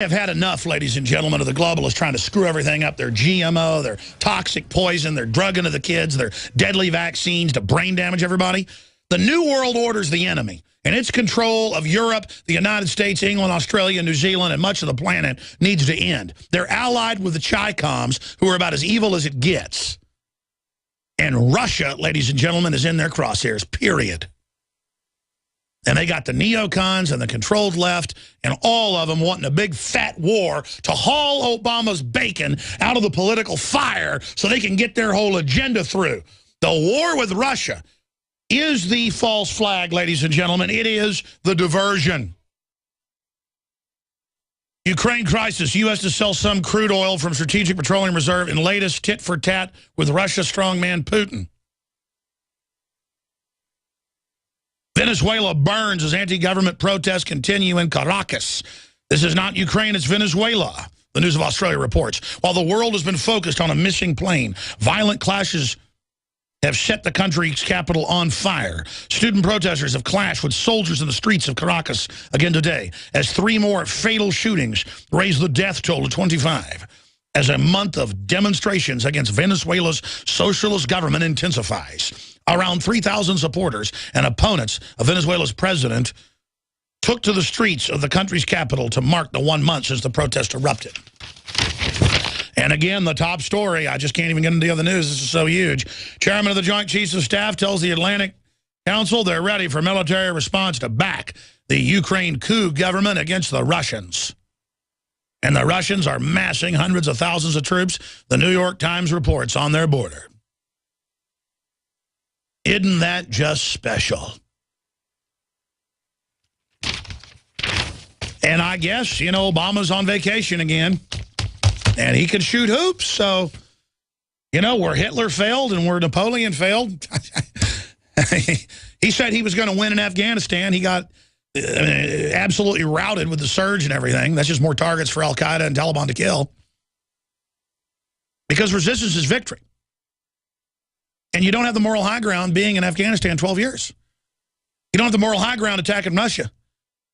Have had enough, ladies and gentlemen, of the globalists trying to screw everything up. Their GMO, their toxic poison, their drug into the kids, their deadly vaccines to brain damage everybody. The New World Order is the enemy, and its control of Europe, the United States, England, Australia, New Zealand, and much of the planet needs to end. They're allied with the Chi-Coms, who are about as evil as it gets. And Russia, ladies and gentlemen, is in their crosshairs, period. And they got the neocons and the controlled left and all of them wanting a big fat war to haul Obama's bacon out of the political fire so they can get their whole agenda through. The war with Russia is the false flag, ladies and gentlemen. It is the diversion. Ukraine crisis. U.S. to sell some crude oil from Strategic Petroleum Reserve in latest tit-for-tat with Russia strongman Putin. Venezuela burns as anti-government protests continue in Caracas. This is not Ukraine, it's Venezuela, the News of Australia reports. While the world has been focused on a missing plane, violent clashes have set the country's capital on fire. Student protesters have clashed with soldiers in the streets of Caracas again today, as 3 more fatal shootings raise the death toll to 25, as a month of demonstrations against Venezuela's socialist government intensifies. Around 3,000 supporters and opponents of Venezuela's president took to the streets of the country's capital to mark the 1 month since the protest erupted. And again, the top story, I just can't even get into the other news, this is so huge. Chairman of the Joint Chiefs of Staff tells the Atlantic Council they're ready for military response to back the Ukraine coup government against the Russians. And the Russians are massing hundreds of thousands of troops, the New York Times reports, on their border. Isn't that just special? And I guess, you know, Obama's on vacation again. And he can shoot hoops. So, you know, where Hitler failed and where Napoleon failed. He said he was going to win in Afghanistan. He got absolutely routed with the surge and everything. That's just more targets for Al-Qaeda and Taliban to kill. Because resistance is victory. And you don't have the moral high ground being in Afghanistan 12 years. You don't have the moral high ground attacking Russia.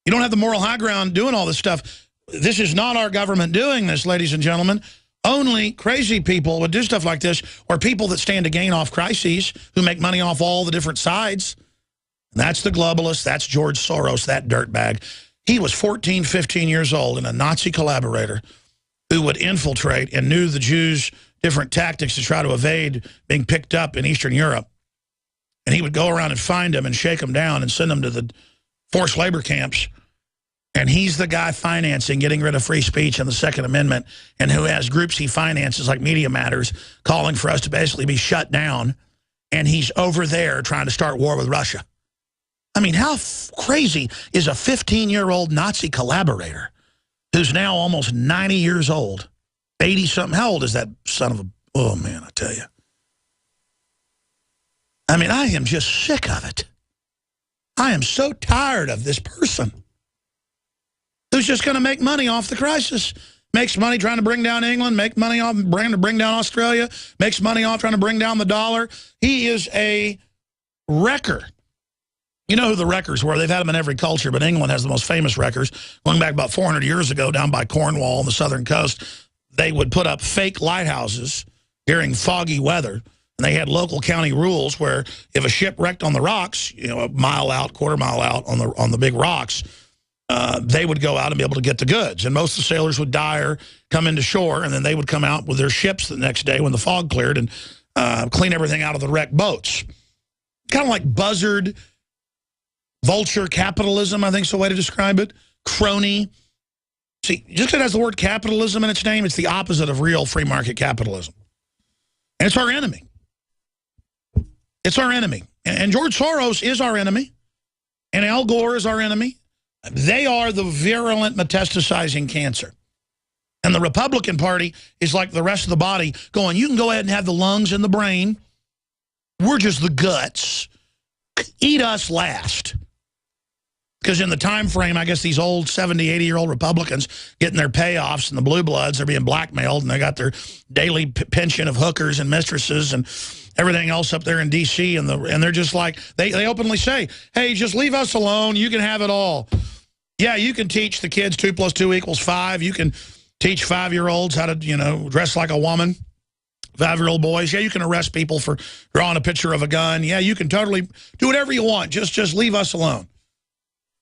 You don't have the moral high ground doing all this stuff. This is not our government doing this, ladies and gentlemen. Only crazy people would do stuff like this, or people that stand to gain off crises, who make money off all the different sides. And that's the globalist. That's George Soros, that dirtbag. He was 14, 15 years old and a Nazi collaborator who would infiltrate and knew the Jews' different tactics to try to evade being picked up in Eastern Europe. And he would go around and find them and shake them down and send them to the forced labor camps. And he's the guy financing getting rid of free speech and the Second Amendment, and who has groups he finances like Media Matters calling for us to basically be shut down. And he's over there trying to start war with Russia. I mean, how crazy is a 15-year-old Nazi collaborator who's now almost 90 years old, 80-something? How old is that son of a... Oh, man, I tell you. I mean, I am just sick of it. I am so tired of this person who's just going to make money off the crisis. Makes money trying to bring down England, make money off trying to bring down Australia, makes money off trying to bring down the dollar. He is a wrecker. You know who the wreckers were. They've had them in every culture, but England has the most famous wreckers. Going back about 400 years ago down by Cornwall on the southern coast, they would put up fake lighthouses during foggy weather. And they had local county rules where if a ship wrecked on the rocks, you know, a mile out, quarter mile out on the big rocks, they would go out and be able to get the goods. And most of the sailors would die or come into shore, and then they would come out with their ships the next day when the fog cleared and clean everything out of the wrecked boats. Kind of like buzzard, vulture capitalism, I think is the way to describe it. Crony. See, just because it has the word capitalism in its name, it's the opposite of real free market capitalism. And it's our enemy. It's our enemy. And George Soros is our enemy. And Al Gore is our enemy. They are the virulent metastasizing cancer. And the Republican Party is like the rest of the body going, you can go ahead and have the lungs and the brain. We're just the guts. Eat us last. Because in the time frame, I guess these old 70, 80-year-old Republicans getting their payoffs, and the blue bloods are being blackmailed, and they got their daily pension of hookers and mistresses and everything else up there in D.C., and they're just like, they openly say, hey, just leave us alone. You can have it all. Yeah, you can teach the kids 2 + 2 = 5. You can teach 5-year-olds how to, dress like a woman. 5-year-old boys. Yeah, you can arrest people for drawing a picture of a gun. Yeah, you can totally do whatever you want. Just leave us alone.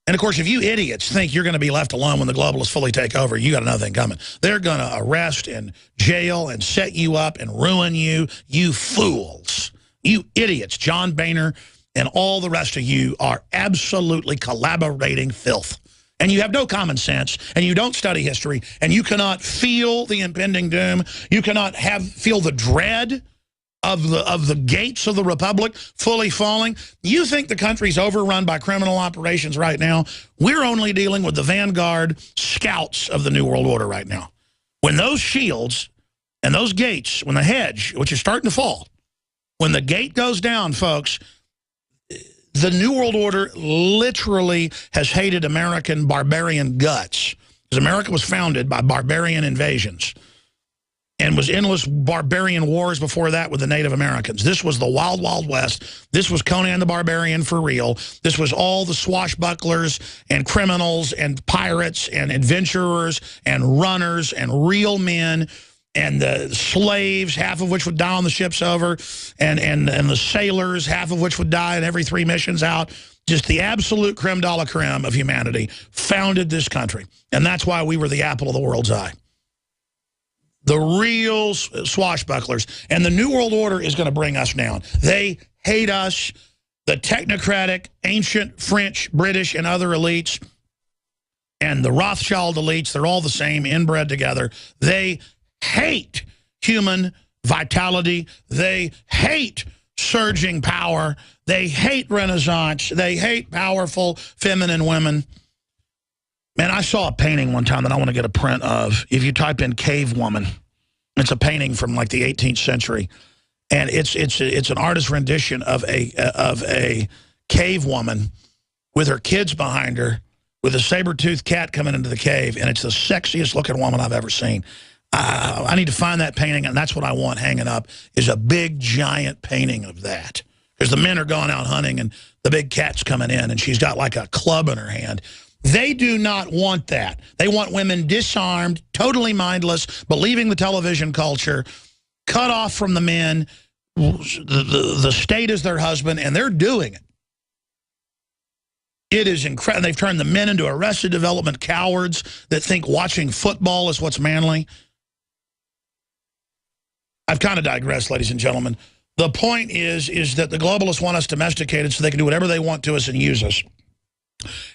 And, of course, if you idiots think you're going to be left alone when the globalists fully take over, you got another thing coming. They're going to arrest and jail and set you up and ruin you. You fools. You idiots. John Boehner and all the rest of you are absolutely collaborating filth. And you have no common sense, and you don't study history, and you cannot feel the impending doom. You cannot feel the dread of the gates of the Republic fully falling. You think the country's overrun by criminal operations right now? We're only dealing with the vanguard scouts of the New World Order right now. When those shields and those gates, when the hedge, which is starting to fall, when the gate goes down, folks, the New World Order literally has hated American barbarian guts. Because America was founded by barbarian invasions and was endless barbarian wars before that with the Native Americans. This was the Wild, Wild West. This was Conan the Barbarian for real. This was all the swashbucklers and criminals and pirates and adventurers and runners and real men and the slaves, half of which would die on the ships over, and the sailors, half of which would die in every 3 missions out. Just the absolute creme de la creme of humanity founded this country. And that's why we were the apple of the world's eye. The real swashbucklers. And the New World Order is going to bring us down. They hate us. The technocratic, ancient French, British, and other elites, and the Rothschild elites, they're all the same, inbred together. They hate human vitality. They hate surging power. They hate Renaissance. They hate powerful feminine women. Man, I saw a painting one time that I want to get a print of. If you type in cave woman, it's a painting from like the 18th century. And it's an artist's rendition of a cave woman with her kids behind her, with a saber-toothed cat coming into the cave. And it's the sexiest looking woman I've ever seen. I need to find that painting, and that's what I want hanging up, is a big, giant painting of that. Because the men are going out hunting, and the big cat's coming in, and she's got like a club in her hand. They do not want that. They want women disarmed, totally mindless, believing the television culture, cut off from the men. The state is their husband, and they're doing it. It is incredible. They've turned the men into Arrested Development cowards that think watching football is what's manly. I've kind of digressed, ladies and gentlemen. The point is that the globalists want us domesticated so they can do whatever they want to us and use us.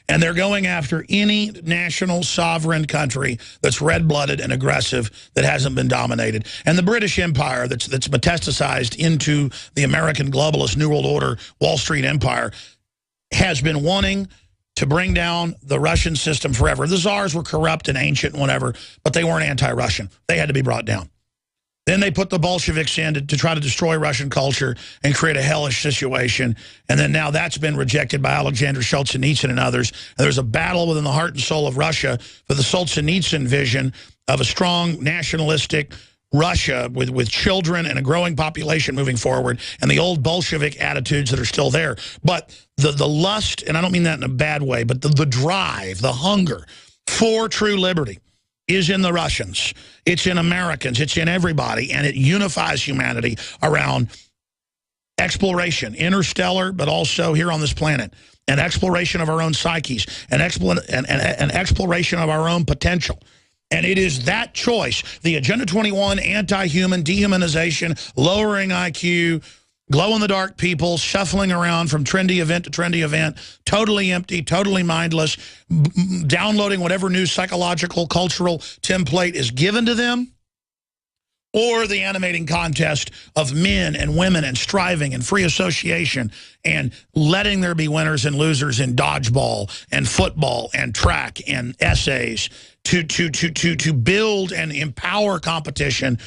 And they're going after any national sovereign country that's red-blooded and aggressive that hasn't been dominated. And the British Empire that's metastasized into the American globalist New World Order Wall Street Empire has been wanting to bring down the Russian system forever. The czars were corrupt and ancient and whatever, but they weren't anti-Russian. They had to be brought down. Then they put the Bolsheviks in to try to destroy Russian culture and create a hellish situation. And then now that's been rejected by Alexander Solzhenitsyn and others. And there's a battle within the heart and soul of Russia for the Solzhenitsyn vision of a strong nationalistic Russia with children and a growing population moving forward, and the old Bolshevik attitudes that are still there. But the lust, and I don't mean that in a bad way, but the drive, the hunger for true liberty is in the Russians. It's in Americans. It's in everybody. And it unifies humanity around exploration, interstellar, but also here on this planet, and exploration of our own psyches, and exploration of our own potential. And it is that choice, the Agenda 21, anti-human, dehumanization, lowering IQ, glow-in-the-dark people shuffling around from trendy event to trendy event, totally empty, totally mindless, downloading whatever new psychological, cultural template is given to them, or the animating contest of men and women and striving and free association and letting there be winners and losers in dodgeball and football and track and essays to build and empower competition,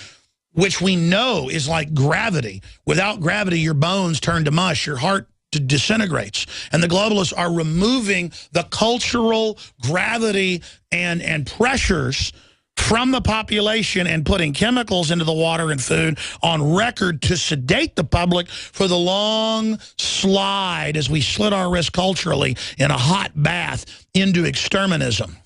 which we know is like gravity. Without gravity, your bones turn to mush, your heart disintegrates. And the globalists are removing the cultural gravity and pressures from the population and putting chemicals into the water and food on record to sedate the public for the long slide as we slit our wrists culturally in a hot bath into exterminism.